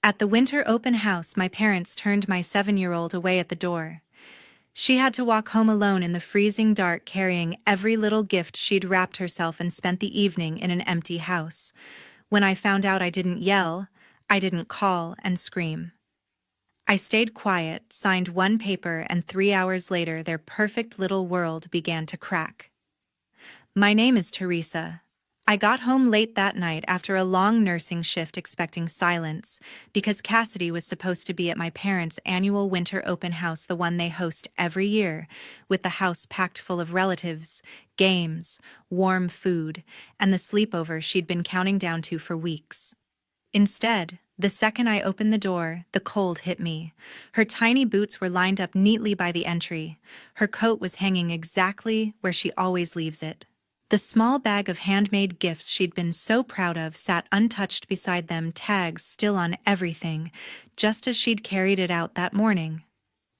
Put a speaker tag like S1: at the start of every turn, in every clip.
S1: At the winter open house, my parents turned my 7-year-old away at the door. She had to walk home alone in the freezing dark, carrying every little gift she'd wrapped herself, and spent the evening in an empty house. When I found out, I didn't yell, I didn't call and scream. I stayed quiet, signed one paper, and 3 hours later their perfect little world began to crack. My name is Teresa. I got home late that night after a long nursing shift, expecting silence, because Cassidy was supposed to be at my parents' annual winter open house, the one they host every year, with the house packed full of relatives, games, warm food, and the sleepover she'd been counting down to for weeks. Instead, the second I opened the door, the cold hit me. Her tiny boots were lined up neatly by the entry. Her coat was hanging exactly where she always leaves it. The small bag of handmade gifts she'd been so proud of sat untouched beside them, tags still on everything, just as she'd carried it out that morning.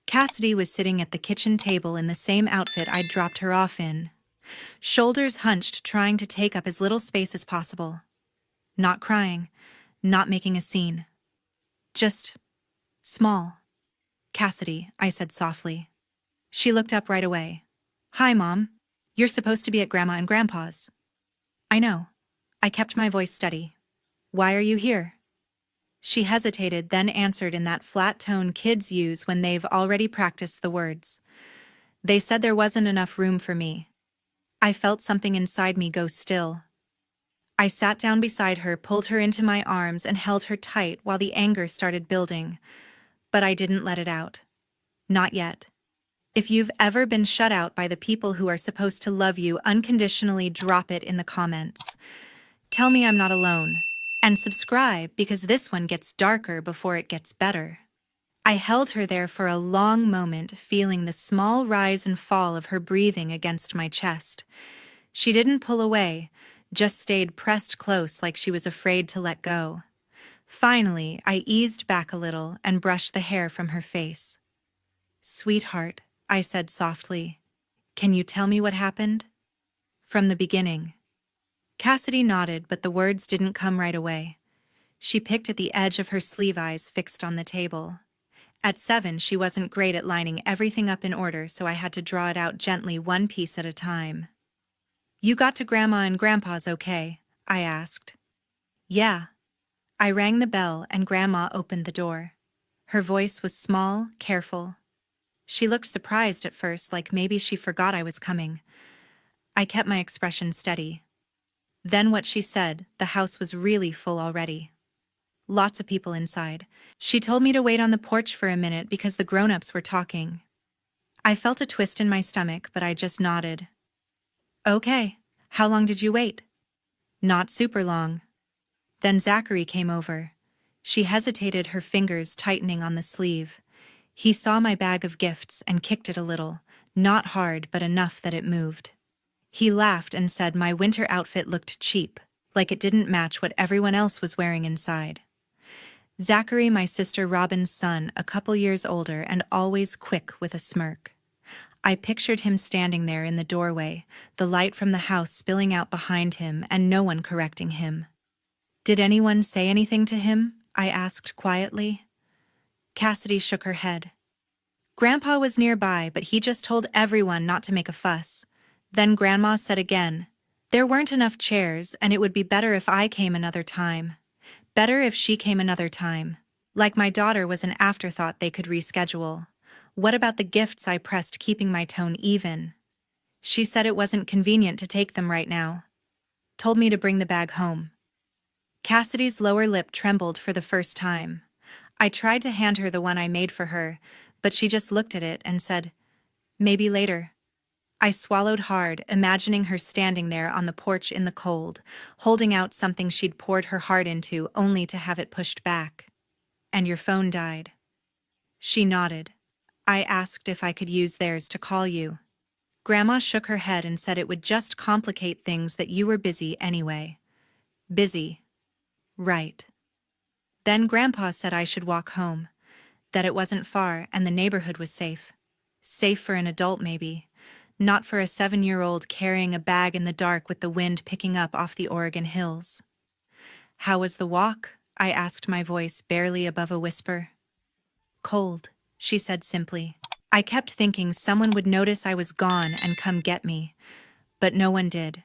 S1: Cassidy was sitting at the kitchen table in the same outfit I'd dropped her off in, shoulders hunched, trying to take up as little space as possible. Not crying, not making a scene. Just small. "Cassidy," I said softly. She looked up right away. "Hi, Mom. You're supposed to be at Grandma and Grandpa's." "I know." I kept my voice steady. "Why are you here?" She hesitated, then answered in that flat tone kids use when they've already practiced the words. "They said there wasn't enough room for me." I felt something inside me go still. I sat down beside her, pulled her into my arms, and held her tight while the anger started building. But I didn't let it out. Not yet. If you've ever been shut out by the people who are supposed to love you unconditionally, drop it in the comments. Tell me I'm not alone. And subscribe, because this one gets darker before it gets better. I held her there for a long moment, feeling the small rise and fall of her breathing against my chest. She didn't pull away, just stayed pressed close, like she was afraid to let go. Finally, I eased back a little and brushed the hair from her face. "Sweetheart," I said softly, "can you tell me what happened?" "From the beginning." Cassidy nodded, but the words didn't come right away. She picked at the edge of her sleeve, eyes fixed on the table. At 7, she wasn't great at lining everything up in order, so I had to draw it out gently, one piece at a time. "You got to Grandma and Grandpa's okay?" I asked. "Yeah." I rang the bell and Grandma opened the door. Her voice was small, careful. She looked surprised at first, like maybe she forgot I was coming. I kept my expression steady. Then what she said, the house was really full already. Lots of people inside. She told me to wait on the porch for a minute because the grown-ups were talking. I felt a twist in my stomach, but I just nodded. "Okay. How long did you wait?" "Not super long." Then Zachary came over. She hesitated, her fingers tightening on the sleeve. He saw my bag of gifts and kicked it a little, not hard but enough that it moved. He laughed and said my winter outfit looked cheap, like it didn't match what everyone else was wearing inside. Zachary, my sister Robyn's son, a couple years older and always quick with a smirk. I pictured him standing there in the doorway, the light from the house spilling out behind him and no one correcting him. "Did anyone say anything to him?" I asked quietly. Cassidy shook her head. "Grandpa was nearby, but he just told everyone not to make a fuss." Then Grandma said again, "There weren't enough chairs, and it would be better if I came another time. Better if she came another time. Like my daughter was an afterthought they could reschedule. What about the gifts?" I pressed, keeping my tone even. "She said it wasn't convenient to take them right now. Told me to bring the bag home." Cassidy's lower lip trembled for the first time. I tried to hand her the one I made for her, but she just looked at it and said, "Maybe later." I swallowed hard, imagining her standing there on the porch in the cold, holding out something she'd poured her heart into, only to have it pushed back. "And your phone died." She nodded. I asked if I could use theirs to call you. Grandma shook her head and said it would just complicate things, that you were busy anyway. Busy. Right. Then Grandpa said I should walk home, that it wasn't far and the neighborhood was safe. Safe for an adult, maybe. Not for a 7-year-old carrying a bag in the dark with the wind picking up off the Oregon hills. "How was the walk?" I asked, my voice barely above a whisper. Cold, she said simply. I kept thinking someone would notice I was gone and come get me, but no one did.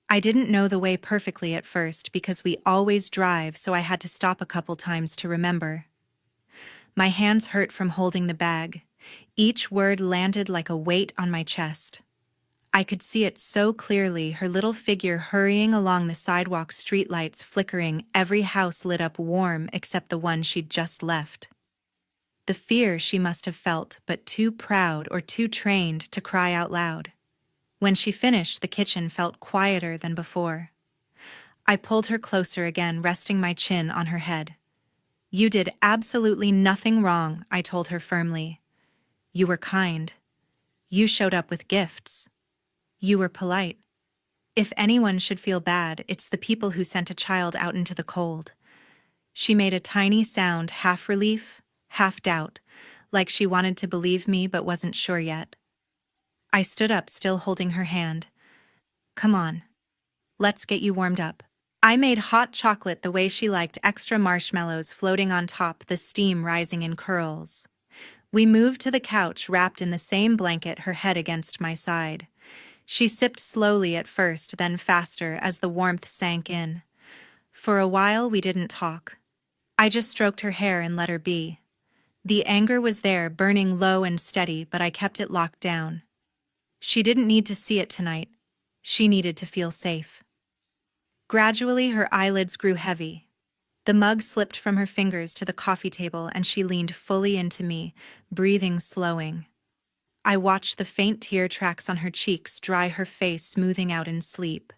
S1: I didn't know the way perfectly at first because we always drive, so I had to stop a couple times to remember. My hands hurt from holding the bag. Each word landed like a weight on my chest. I could see it so clearly, her little figure hurrying along the sidewalk, streetlights flickering, every house lit up warm except the one she'd just left. The fear she must have felt, but too proud or too trained to cry out loud. When she finished, the kitchen felt quieter than before. I pulled her closer again, resting my chin on her head. You did absolutely nothing wrong, I told her firmly. You were kind. You showed up with gifts. You were polite. If anyone should feel bad, it's the people who sent a child out into the cold. She made a tiny sound, half relief, half doubt, like she wanted to believe me but wasn't sure yet. I stood up, still holding her hand. Come on. Let's get you warmed up. I made hot chocolate the way she liked, extra marshmallows floating on top, the steam rising in curls. We moved to the couch, wrapped in the same blanket, her head against my side. She sipped slowly at first, then faster as the warmth sank in. For a while we didn't talk. I just stroked her hair and let her be. The anger was there, burning low and steady, but I kept it locked down. She didn't need to see it tonight. She needed to feel safe. Gradually, her eyelids grew heavy. The mug slipped from her fingers to the coffee table and she leaned fully into me, breathing slowing. I watched the faint tear tracks on her cheeks dry her face, smoothing out in sleep.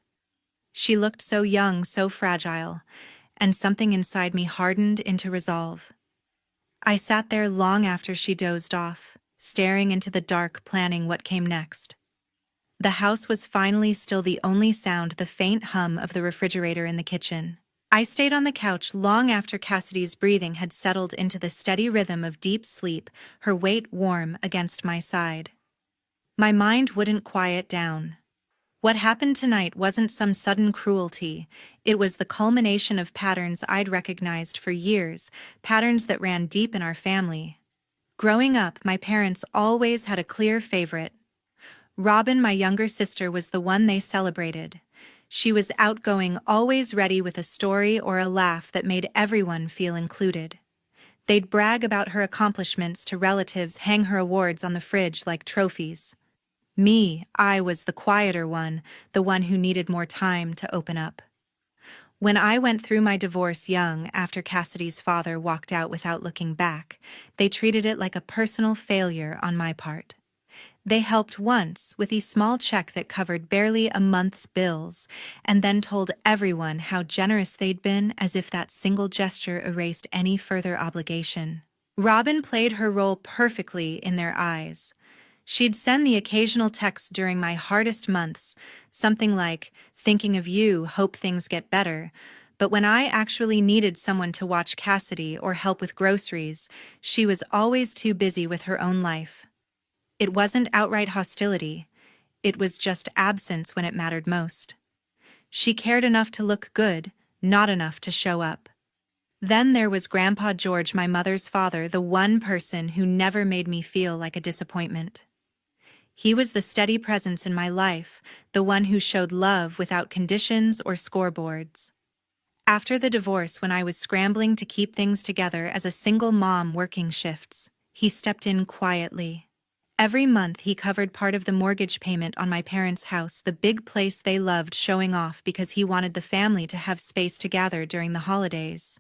S1: She looked so young, so fragile, and something inside me hardened into resolve. I sat there long after she dozed off, staring into the dark, planning what came next. The house was finally still, the only sound the faint hum of the refrigerator in the kitchen. I stayed on the couch long after Cassidy's breathing had settled into the steady rhythm of deep sleep, her weight warm against my side. My mind wouldn't quiet down. What happened tonight wasn't some sudden cruelty. It was the culmination of patterns I'd recognized for years, patterns that ran deep in our family. Growing up, my parents always had a clear favorite. Robyn, my younger sister, was the one they celebrated. She was outgoing, always ready with a story or a laugh that made everyone feel included. They'd brag about her accomplishments to relatives, hang her awards on the fridge like trophies. Me, I was the quieter one, the one who needed more time to open up. When I went through my divorce young, after Cassidy's father walked out without looking back, they treated it like a personal failure on my part. They helped once with a small check that covered barely a month's bills, and then told everyone how generous they'd been, as if that single gesture erased any further obligation. Robyn played her role perfectly in their eyes. She'd send the occasional text during my hardest months, something like, "Thinking of you, hope things get better." But when I actually needed someone to watch Cassidy or help with groceries, she was always too busy with her own life. It wasn't outright hostility. It was just absence when it mattered most. She cared enough to look good, not enough to show up. Then there was Grandpa George, my mother's father, the one person who never made me feel like a disappointment. He was the steady presence in my life, the one who showed love without conditions or scoreboards. After the divorce, when I was scrambling to keep things together as a single mom working shifts, he stepped in quietly. Every month he covered part of the mortgage payment on my parents' house, the big place they loved, showing off because he wanted the family to have space to gather during the holidays.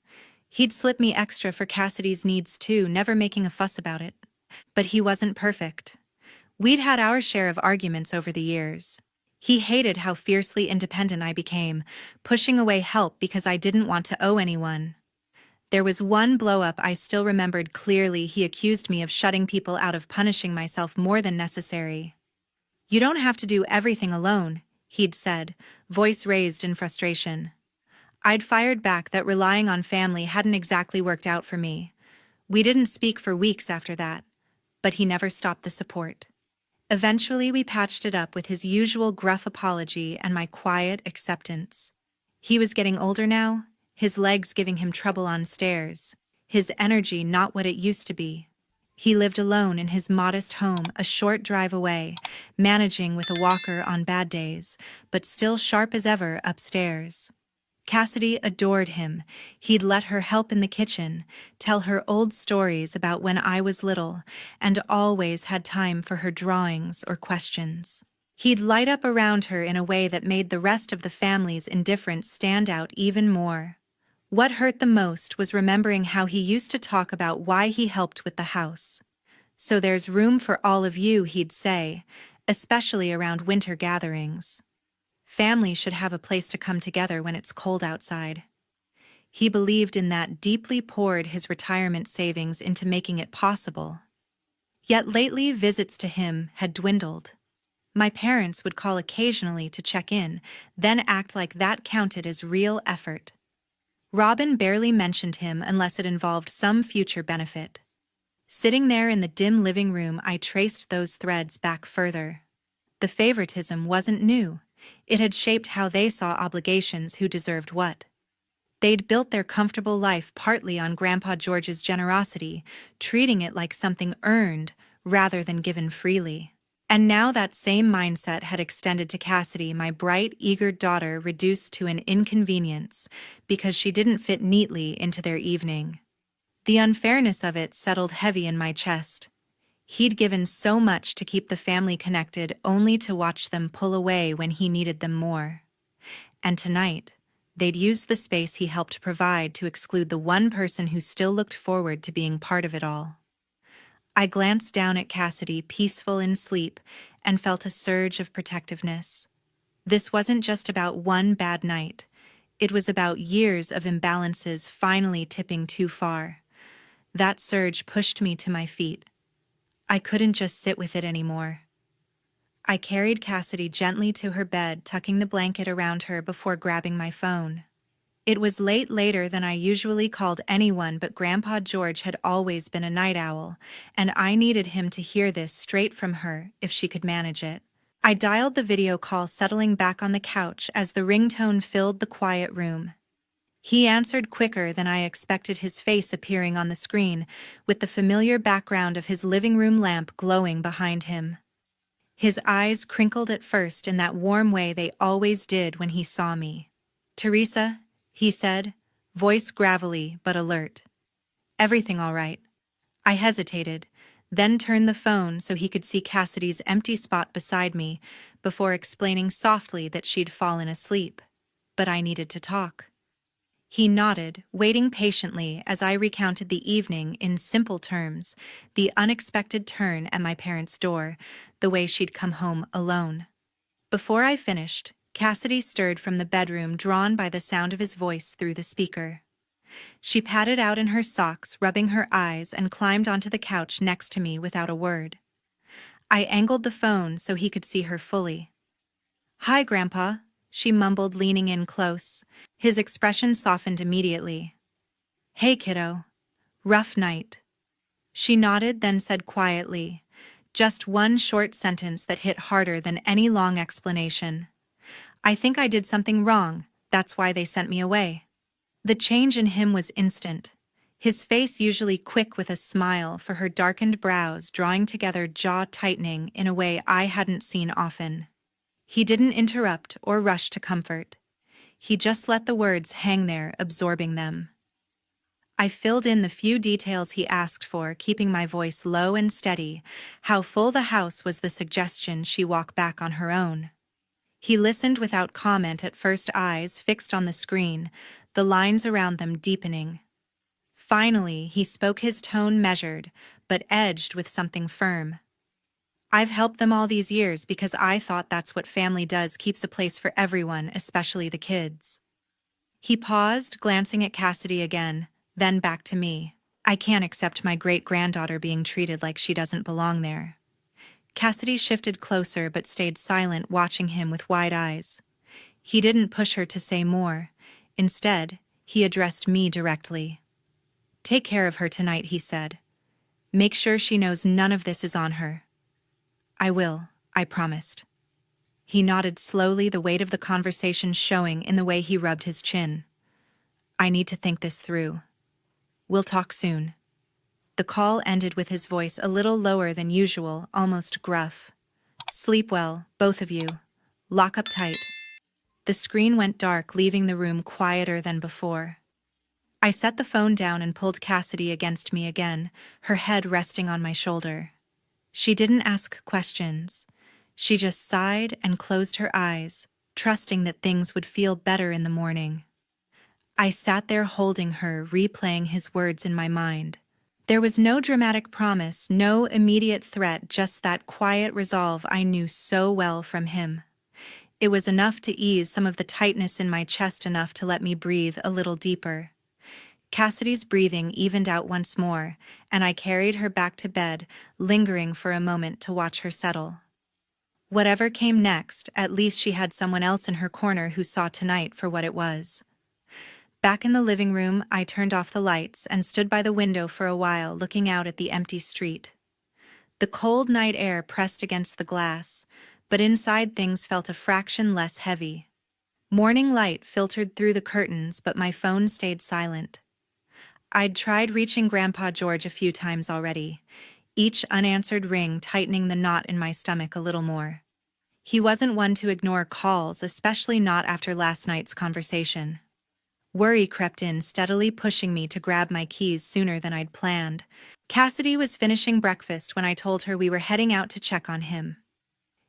S1: He'd slip me extra for Cassidy's needs too, never making a fuss about it. But he wasn't perfect. We'd had our share of arguments over the years. He hated how fiercely independent I became, pushing away help because I didn't want to owe anyone. There was one blow-up I still remembered clearly. He accused me of shutting people out, of punishing myself more than necessary. "You don't have to do everything alone," he'd said, voice raised in frustration. I'd fired back that relying on family hadn't exactly worked out for me. We didn't speak for weeks after that, but he never stopped the support. Eventually we patched it up with his usual gruff apology and my quiet acceptance. He was getting older now, his legs giving him trouble on stairs, his energy not what it used to be. He lived alone in his modest home a short drive away, managing with a walker on bad days, but still sharp as ever upstairs. Cassidy adored him. He'd let her help in the kitchen, tell her old stories about when I was little, and always had time for her drawings or questions. He'd light up around her in a way that made the rest of the family's indifference stand out even more. What hurt the most was remembering how he used to talk about why he helped with the house. "So there's room for all of you," he'd say, especially around winter gatherings. Family should have a place to come together when it's cold outside. He believed in that, deeply poured his retirement savings into making it possible. Yet lately, visits to him had dwindled. My parents would call occasionally to check in, then act like that counted as real effort. Robyn barely mentioned him unless it involved some future benefit. Sitting there in the dim living room, I traced those threads back further. The favoritism wasn't new. It had shaped how they saw obligations, who deserved what. They'd built their comfortable life partly on Grandpa George's generosity, treating it like something earned rather than given freely. And now that same mindset had extended to Cassidy, my bright, eager daughter, reduced to an inconvenience because she didn't fit neatly into their evening. The unfairness of it settled heavy in my chest. He'd given so much to keep the family connected, only to watch them pull away when he needed them more. And tonight, they'd used the space he helped provide to exclude the one person who still looked forward to being part of it all. I glanced down at Cassidy, peaceful in sleep, and felt a surge of protectiveness. This wasn't just about one bad night. It was about years of imbalances finally tipping too far. That surge pushed me to my feet. I couldn't just sit with it anymore. I carried Cassidy gently to her bed, tucking the blanket around her before grabbing my phone. It was later than I usually called anyone, but Grandpa George had always been a night owl, and I needed him to hear this straight from her if she could manage it. I dialed the video call, settling back on the couch as the ringtone filled the quiet room. He answered quicker than I expected, his face appearing on the screen, with the familiar background of his living room lamp glowing behind him. His eyes crinkled at first in that warm way they always did when he saw me. "Teresa," he said, voice gravelly but alert. "Everything all right?" I hesitated, then turned the phone so he could see Cassidy's empty spot beside me before explaining softly that she'd fallen asleep. But I needed to talk. He nodded, waiting patiently as I recounted the evening in simple terms, the unexpected turn at my parents' door, the way she'd come home alone. Before I finished, Cassidy stirred from the bedroom, drawn by the sound of his voice through the speaker. She padded out in her socks, rubbing her eyes, and climbed onto the couch next to me without a word. I angled the phone so he could see her fully. "Hi, Grandpa," she mumbled, leaning in close. His expression softened immediately. "Hey, kiddo. Rough night." She nodded, then said quietly, just one short sentence that hit harder than any long explanation. "I think I did something wrong. That's why they sent me away." The change in him was instant. His face, usually quick with a smile, for her darkened brows drawing together, jaw tightening in a way I hadn't seen often. He didn't interrupt or rush to comfort. He just let the words hang there, absorbing them. I filled in the few details he asked for, keeping my voice low and steady. How full the house was the suggestion she walk back on her own. He listened without comment at first, eyes fixed on the screen, the lines around them deepening. Finally, he spoke, his tone measured, but edged with something firm. "I've helped them all these years because I thought that's what family does, keeps a place for everyone, especially the kids." He paused, glancing at Cassidy again, then back to me. "I can't accept my great-granddaughter being treated like she doesn't belong there." Cassidy shifted closer but stayed silent, watching him with wide eyes. He didn't push her to say more. Instead, he addressed me directly. "Take care of her tonight," he said. "Make sure she knows none of this is on her." "I will," I promised. He nodded slowly, the weight of the conversation showing in the way he rubbed his chin. I need to think this through. We'll talk soon. The call ended with his voice a little lower than usual, almost gruff. Sleep well, both of you. Lock up tight. The screen went dark, leaving the room quieter than before. I set the phone down and pulled Cassidy against me again, her head resting on my shoulder. She didn't ask questions. She just sighed and closed her eyes, trusting that things would feel better in the morning. I sat there holding her, replaying his words in my mind. There was no dramatic promise, no immediate threat, just that quiet resolve I knew so well from him. It was enough to ease some of the tightness in my chest, enough to let me breathe a little deeper. Cassidy's breathing evened out once more, and I carried her back to bed, lingering for a moment to watch her settle. Whatever came next, at least she had someone else in her corner who saw tonight for what it was. Back in the living room, I turned off the lights and stood by the window for a while, looking out at the empty street. The cold night air pressed against the glass, but inside things felt a fraction less heavy. Morning light filtered through the curtains, but my phone stayed silent. I'd tried reaching Grandpa George a few times already, each unanswered ring tightening the knot in my stomach a little more. He wasn't one to ignore calls, especially not after last night's conversation. Worry crept in, steadily pushing me to grab my keys sooner than I'd planned. Cassidy was finishing breakfast when I told her we were heading out to check on him.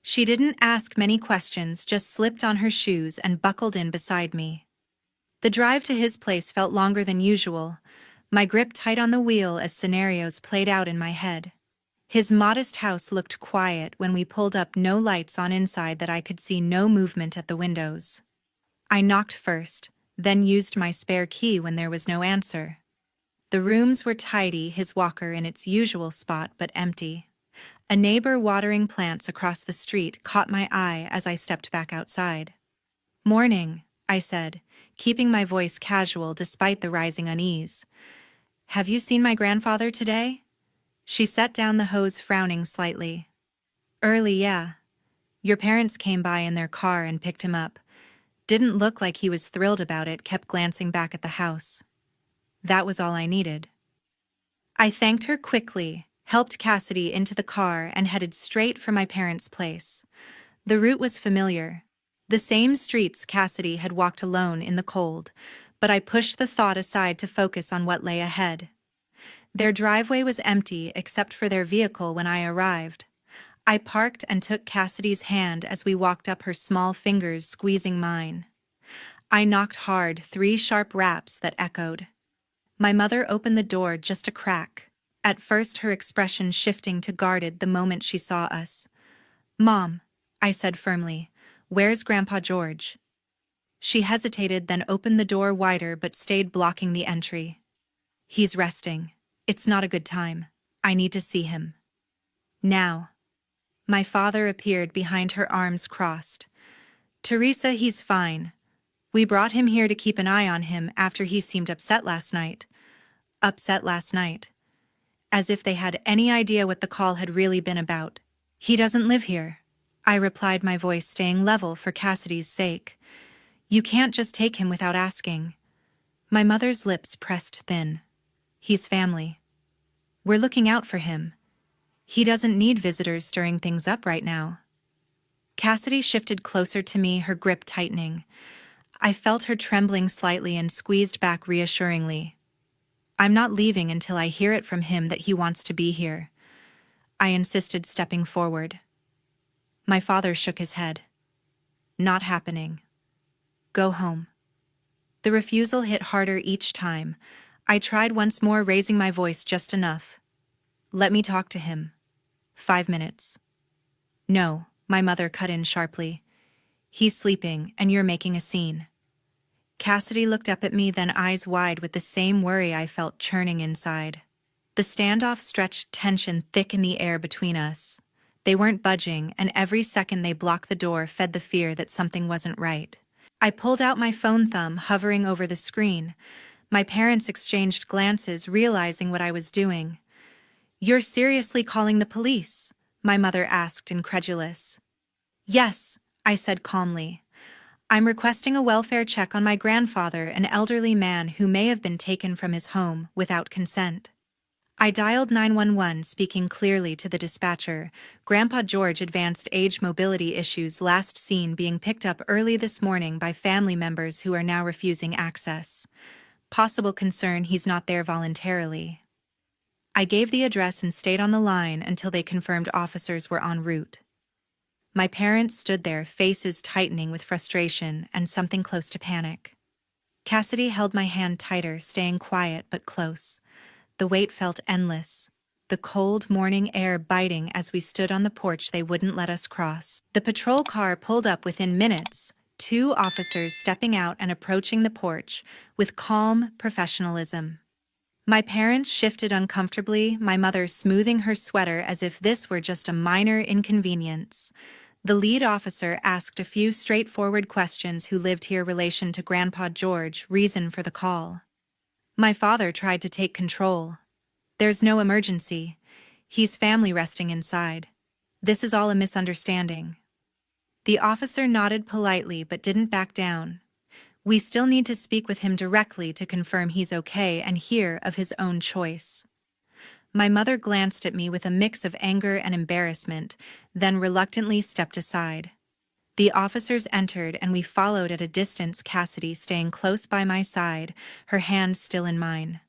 S1: She didn't ask many questions, just slipped on her shoes and buckled in beside me. The drive to his place felt longer than usual, my grip tight on the wheel as scenarios played out in my head. His modest house looked quiet when we pulled up, no lights on inside that I could see, no movement at the windows. I knocked first, then used my spare key when there was no answer. The rooms were tidy, his walker in its usual spot but empty. A neighbor watering plants across the street caught my eye as I stepped back outside. "Morning," I said, keeping my voice casual despite the rising unease. "Have you seen my grandfather today?" She set down the hose, frowning slightly. "Early, yeah. Your parents came by in their car and picked him up. Didn't look like he was thrilled about it, kept glancing back at the house. That was all I needed." I thanked her quickly, helped Cassidy into the car, and headed straight for my parents' place. The route was familiar. The same streets Cassidy had walked alone in the cold, but I pushed the thought aside to focus on what lay ahead. Their driveway was empty except for their vehicle when I arrived. I parked and took Cassidy's hand as we walked up, her small fingers squeezing mine. I knocked hard, 3 sharp raps that echoed. My mother opened the door just a crack, at first her expression shifting to guarded the moment she saw us. "Mom," I said firmly, "where's Grandpa George?" She hesitated, then opened the door wider but stayed blocking the entry. "He's resting. It's not a good time. I need to see him. Now." My father appeared behind her, arms crossed. "Teresa, he's fine. We brought him here to keep an eye on him after he seemed upset last night." Upset last night. As if they had any idea what the call had really been about. "He doesn't live here," I replied, my voice staying level for Cassidy's sake. "You can't just take him without asking." My mother's lips pressed thin. "He's family. We're looking out for him. He doesn't need visitors stirring things up right now." Cassidy shifted closer to me, her grip tightening. I felt her trembling slightly and squeezed back reassuringly. "I'm not leaving until I hear it from him that he wants to be here," I insisted, stepping forward. My father shook his head. "Not happening. Go home." The refusal hit harder each time. I tried once more, raising my voice just enough. "Let me talk to him. 5 minutes." "No," my mother cut in sharply. "He's sleeping, and you're making a scene." Cassidy looked up at me, then eyes wide with the same worry I felt churning inside. The standoff stretched, tension thick in the air between us. They weren't budging, and every second they blocked the door fed the fear that something wasn't right. I pulled out my phone, thumb hovering over the screen. My parents exchanged glances, realizing what I was doing. "You're seriously calling the police?" my mother asked, incredulous. "Yes," I said calmly. I'm requesting a welfare check on my grandfather, an elderly man who may have been taken from his home without consent. I dialed 911, speaking clearly to the dispatcher. Grandpa George advanced age mobility issues, last seen being picked up early this morning by family members who are now refusing access. Possible concern he's not there voluntarily. I gave the address and stayed on the line until they confirmed officers were en route. My parents stood there, faces tightening with frustration and something close to panic. Cassidy held my hand tighter, staying quiet but close. The wait felt endless, the cold morning air biting as we stood on the porch they wouldn't let us cross. The patrol car pulled up within minutes, 2 officers stepping out and approaching the porch with calm professionalism. My parents shifted uncomfortably, my mother smoothing her sweater as if this were just a minor inconvenience. The lead officer asked a few straightforward questions: who lived here, relation to Grandpa George, reason for the call. My father tried to take control. There's no emergency. He's family resting inside. This is all a misunderstanding. The officer nodded politely but didn't back down. We still need to speak with him directly to confirm he's okay and hear of his own choice. My mother glanced at me with a mix of anger and embarrassment, then reluctantly stepped aside. The officers entered and we followed at a distance, Cassidy staying close by my side, her hand still in mine.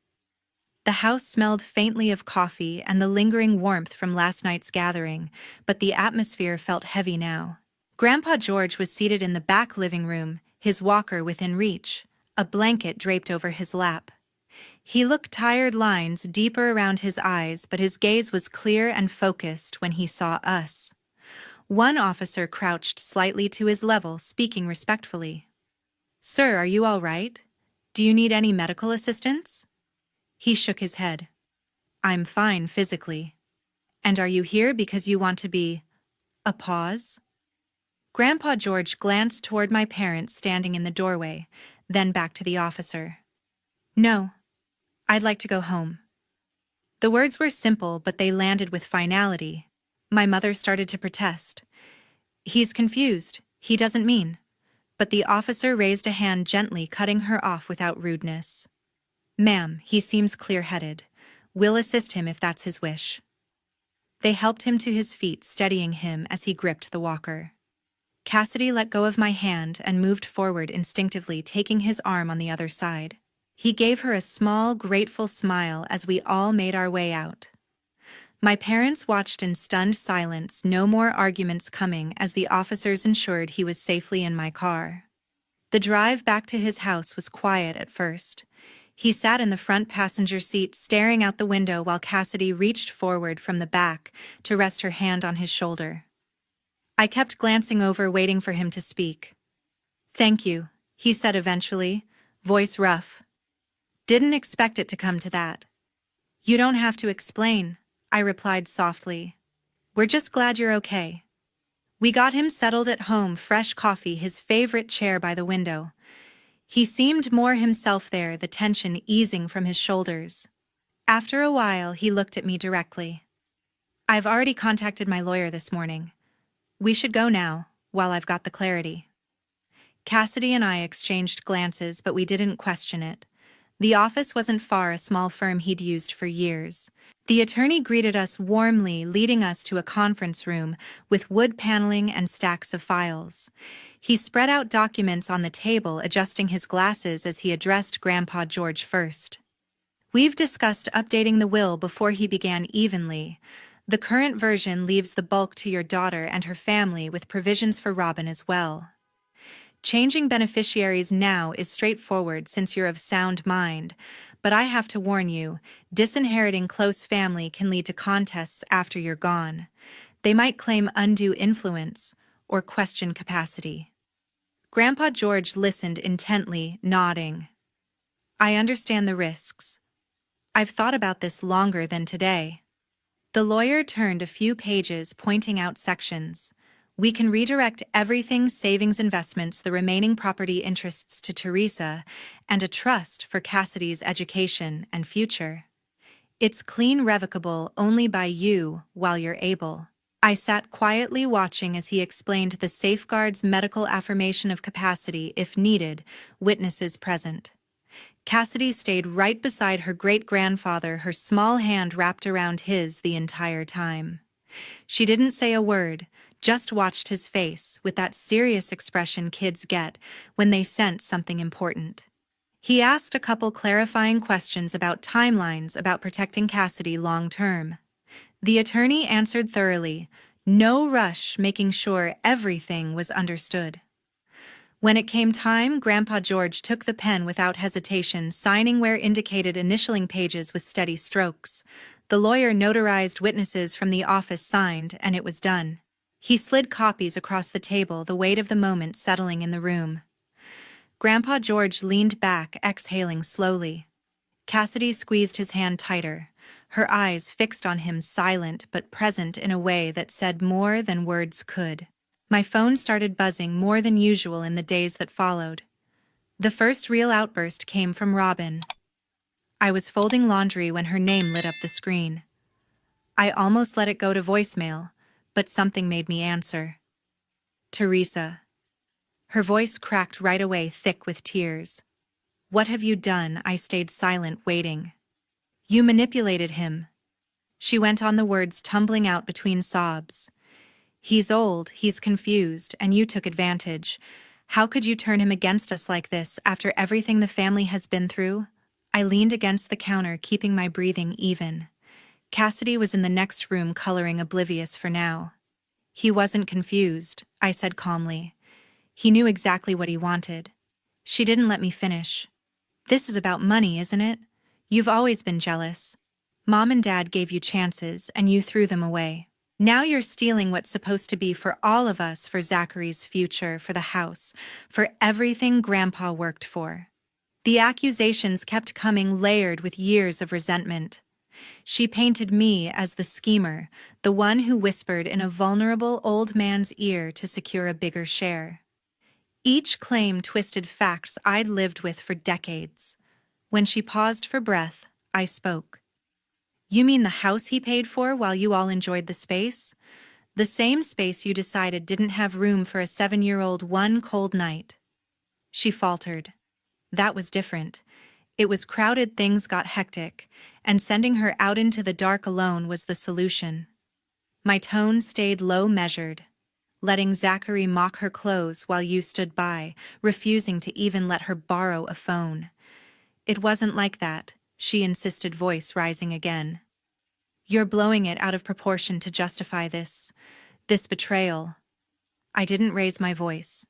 S1: The house smelled faintly of coffee and the lingering warmth from last night's gathering, but the atmosphere felt heavy now. Grandpa George was seated in the back living room, his walker within reach, a blanket draped over his lap. He looked tired, lines deeper around his eyes, but his gaze was clear and focused when he saw us. One officer crouched slightly to his level, speaking respectfully. "Sir, are you all right? Do you need any medical assistance?" He shook his head. "I'm fine physically." "And are you here because you want to be—" A pause. Grandpa George glanced toward my parents standing in the doorway, then back to the officer. "No. I'd like to go home." The words were simple, but they landed with finality. My mother started to protest. "He's confused. He doesn't mean." But the officer raised a hand, gently cutting her off without rudeness. "Ma'am, he seems clear-headed. We'll assist him if that's his wish." They helped him to his feet, steadying him as he gripped the walker. Cassidy let go of my hand and moved forward instinctively, taking his arm on the other side. He gave her a small, grateful smile as we all made our way out. My parents watched in stunned silence, no more arguments coming as the officers ensured he was safely in my car. The drive back to his house was quiet at first. He sat in the front passenger seat, staring out the window while Cassidy reached forward from the back to rest her hand on his shoulder. I kept glancing over, waiting for him to speak. "Thank you," he said eventually, voice rough. "Didn't expect it to come to that." "You don't have to explain," I replied softly. "We're just glad you're okay." We got him settled at home, fresh coffee, his favorite chair by the window. He seemed more himself there, the tension easing from his shoulders. After a while, he looked at me directly. "I've already contacted my lawyer this morning. We should go now, while I've got the clarity." Cassidy and I exchanged glances, but we didn't question it. The office wasn't far, a small firm he'd used for years. The attorney greeted us warmly, leading us to a conference room with wood paneling and stacks of files. He spread out documents on the table, adjusting his glasses as he addressed Grandpa George first. "We've discussed updating the will," before he began evenly. "The current version leaves the bulk to your daughter and her family, with provisions for Robyn as well. Changing beneficiaries now is straightforward since you're of sound mind, but I have to warn you, disinheriting close family can lead to contests after you're gone. They might claim undue influence or question capacity." Grandpa George listened intently, nodding. "I understand the risks. I've thought about this longer than today." The lawyer turned a few pages, pointing out sections. "We can redirect everything: savings, investments, the remaining property interests to Teresa, and a trust for Cassidy's education and future. It's clean, revocable only by you while you're able." I sat quietly watching as he explained the safeguards medical affirmation of capacity if needed, witnesses present. Cassidy stayed right beside her great-grandfather, her small hand wrapped around his the entire time. She didn't say a word, just watched his face with that serious expression kids get when they sense something important. He asked a couple clarifying questions about timelines about protecting Cassidy long-term. The attorney answered thoroughly, no rush, making sure everything was understood. When it came time, Grandpa George took the pen without hesitation, signing where indicated, initialing pages with steady strokes. The lawyer notarized, witnesses from the office signed, and it was done. He slid copies across the table, the weight of the moment settling in the room. Grandpa George leaned back, exhaling slowly. Cassidy squeezed his hand tighter, her eyes fixed on him, silent but present in a way that said more than words could. My phone started buzzing more than usual in the days that followed. The first real outburst came from Robyn. I was folding laundry when her name lit up the screen. I almost let it go to voicemail, but something made me answer. Teresa. Her voice cracked right away, thick with tears. What have you done? I stayed silent, waiting. You manipulated him. She went on, the words tumbling out between sobs. He's old, he's confused, and you took advantage. How could you turn him against us like this after everything the family has been through? I leaned against the counter, keeping my breathing even. Cassidy was in the next room, coloring, oblivious for now. He wasn't confused, I said calmly. He knew exactly what he wanted. She didn't let me finish. This is about money, isn't it? You've always been jealous. Mom and Dad gave you chances, and you threw them away. Now you're stealing what's supposed to be for all of us, for Zachary's future, for the house, for everything Grandpa worked for. The accusations kept coming, layered with years of resentment. She painted me as the schemer, the one who whispered in a vulnerable old man's ear to secure a bigger share. Each claim twisted facts I'd lived with for decades. When she paused for breath, I spoke. You mean the house he paid for while you all enjoyed the space? The same space you decided didn't have room for a 7-year-old one cold night. She faltered. That was different. It was crowded, things got hectic, and sending her out into the dark alone was the solution. My tone stayed low, measured. Letting Zachary mock her clothes while you stood by, refusing to even let her borrow a phone. It wasn't like that, she insisted, voice rising again. You're blowing it out of proportion to justify this betrayal. I didn't raise my voice.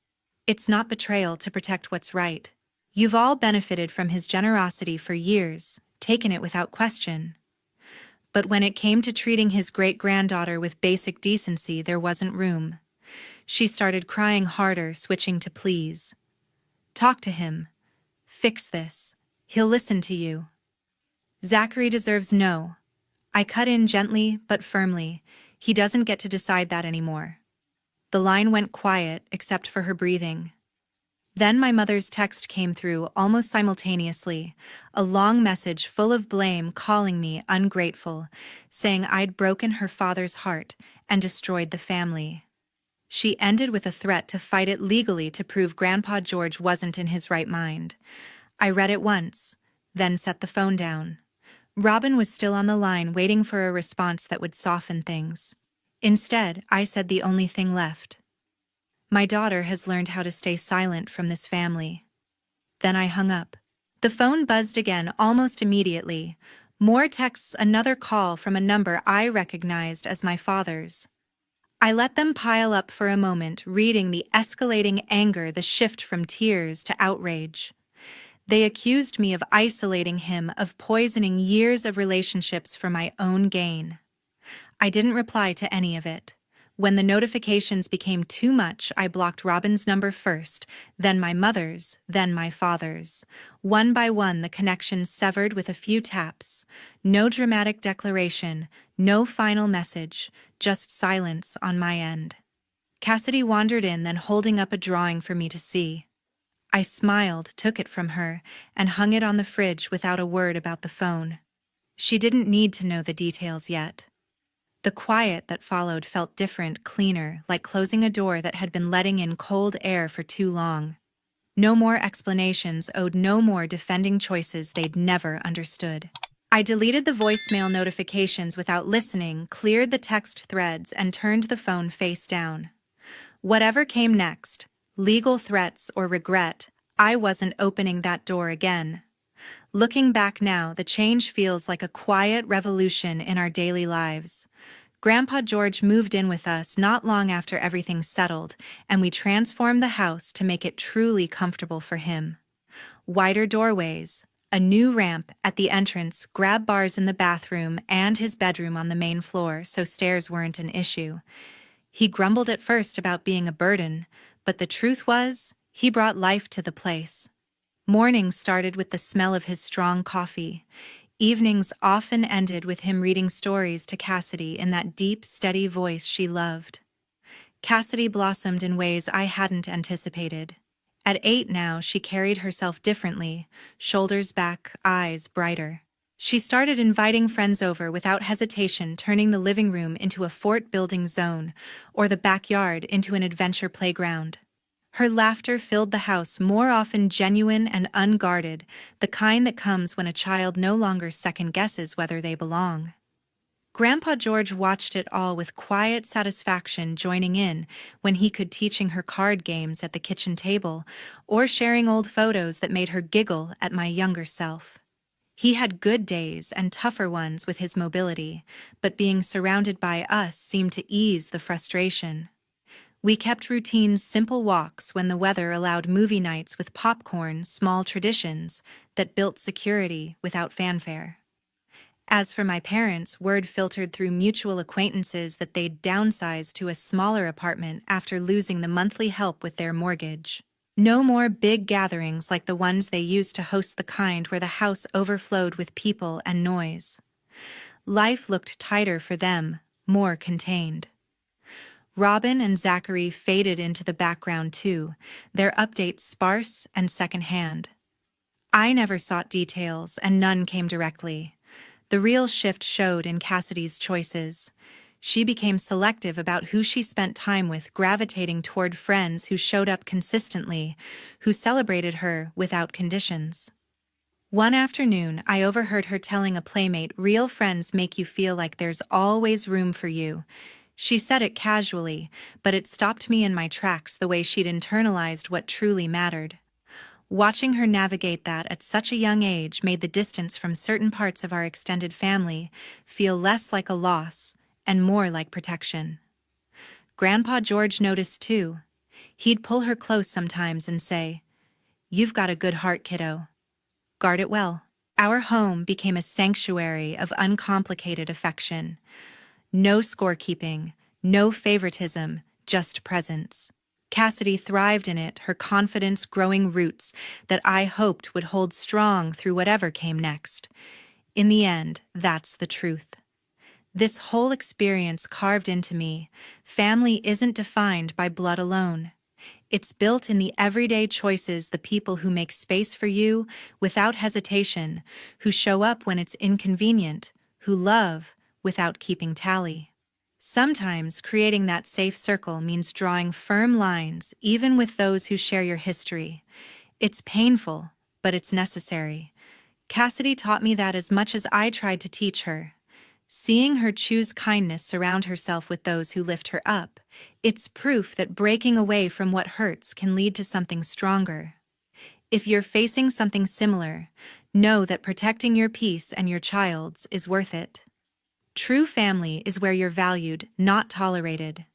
S1: It's not betrayal to protect what's right. You've all benefited from his generosity for years, taken it without question. But when it came to treating his great-granddaughter with basic decency, there wasn't room. She started crying harder, switching to please. Talk to him. Fix this. He'll listen to you. Zachary deserves no. I cut in gently but firmly. He doesn't get to decide that anymore. The line went quiet except for her breathing. Then my mother's text came through almost simultaneously, a long message full of blame, calling me ungrateful, saying I'd broken her father's heart and destroyed the family. She ended with a threat to fight it legally to prove Grandpa George wasn't in his right mind. I read it once, then set the phone down. Robyn was still on the line, waiting for a response that would soften things. Instead, I said the only thing left. My daughter has learned how to stay silent from this family. Then I hung up. The phone buzzed again almost immediately. More texts, another call from a number I recognized as my father's. I let them pile up for a moment, reading the escalating anger, the shift from tears to outrage. They accused me of isolating him, of poisoning years of relationships for my own gain. I didn't reply to any of it. When the notifications became too much, I blocked Robyn's number first, then my mother's, then my father's. One by one, the connections severed with a few taps. No dramatic declaration, no final message, just silence on my end. Cassidy wandered in, then holding up a drawing for me to see. I smiled, took it from her, and hung it on the fridge without a word about the phone. She didn't need to know the details yet. The quiet that followed felt different, cleaner, like closing a door that had been letting in cold air for too long. No more explanations, owed no more defending choices they'd never understood. I deleted the voicemail notifications without listening, cleared the text threads, and turned the phone face down. Whatever came next, legal threats or regret, I wasn't opening that door again. Looking back now, the change feels like a quiet revolution in our daily lives. Grandpa George moved in with us not long after everything settled, and we transformed the house to make it truly comfortable for him. Wider doorways, a new ramp at the entrance, grab bars in the bathroom, and his bedroom on the main floor so stairs weren't an issue. He grumbled at first about being a burden, but the truth was, he brought life to the place. Mornings started with the smell of his strong coffee. Evenings often ended with him reading stories to Cassidy in that deep, steady voice she loved. Cassidy blossomed in ways I hadn't anticipated. At 8 now, she carried herself differently, shoulders back, eyes brighter. She started inviting friends over without hesitation, turning the living room into a fort-building zone, or the backyard into an adventure playground. Her laughter filled the house, more often genuine and unguarded, the kind that comes when a child no longer second-guesses whether they belong. Grandpa George watched it all with quiet satisfaction, joining in when he could, teaching her card games at the kitchen table, or sharing old photos that made her giggle at my younger self. He had good days and tougher ones with his mobility, but being surrounded by us seemed to ease the frustration. We kept routines, simple walks when the weather allowed, movie nights with popcorn, small traditions that built security without fanfare. As for my parents, word filtered through mutual acquaintances that they'd downsized to a smaller apartment after losing the monthly help with their mortgage. No more big gatherings like the ones they used to host, the kind where the house overflowed with people and noise. Life looked tighter for them, more contained. Robyn and Zachary faded into the background too, their updates sparse and secondhand. I never sought details, and none came directly. The real shift showed in Cassidy's choices. She became selective about who she spent time with, gravitating toward friends who showed up consistently, who celebrated her without conditions. One afternoon, I overheard her telling a playmate, "Real friends make you feel like there's always room for you." She said it casually, but it stopped me in my tracks, the way she'd internalized what truly mattered. Watching her navigate that at such a young age made the distance from certain parts of our extended family feel less like a loss and more like protection. Grandpa George noticed too. He'd pull her close sometimes and say, "You've got a good heart, kiddo. Guard it well." Our home became a sanctuary of uncomplicated affection. No scorekeeping, no favoritism, just presence. Cassidy thrived in it, her confidence growing roots that I hoped would hold strong through whatever came next. In the end, that's the truth. This whole experience carved into me. Family isn't defined by blood alone. It's built in the everyday choices, the people who make space for you without hesitation, who show up when it's inconvenient, who love without keeping tally. Sometimes creating that safe circle means drawing firm lines, even with those who share your history. It's painful, but it's necessary. Cassidy taught me that as much as I tried to teach her. Seeing her choose kindness, surround herself with those who lift her up, it's proof that breaking away from what hurts can lead to something stronger. If you're facing something similar, know that protecting your peace and your child's is worth it. True family is where you're valued, not tolerated.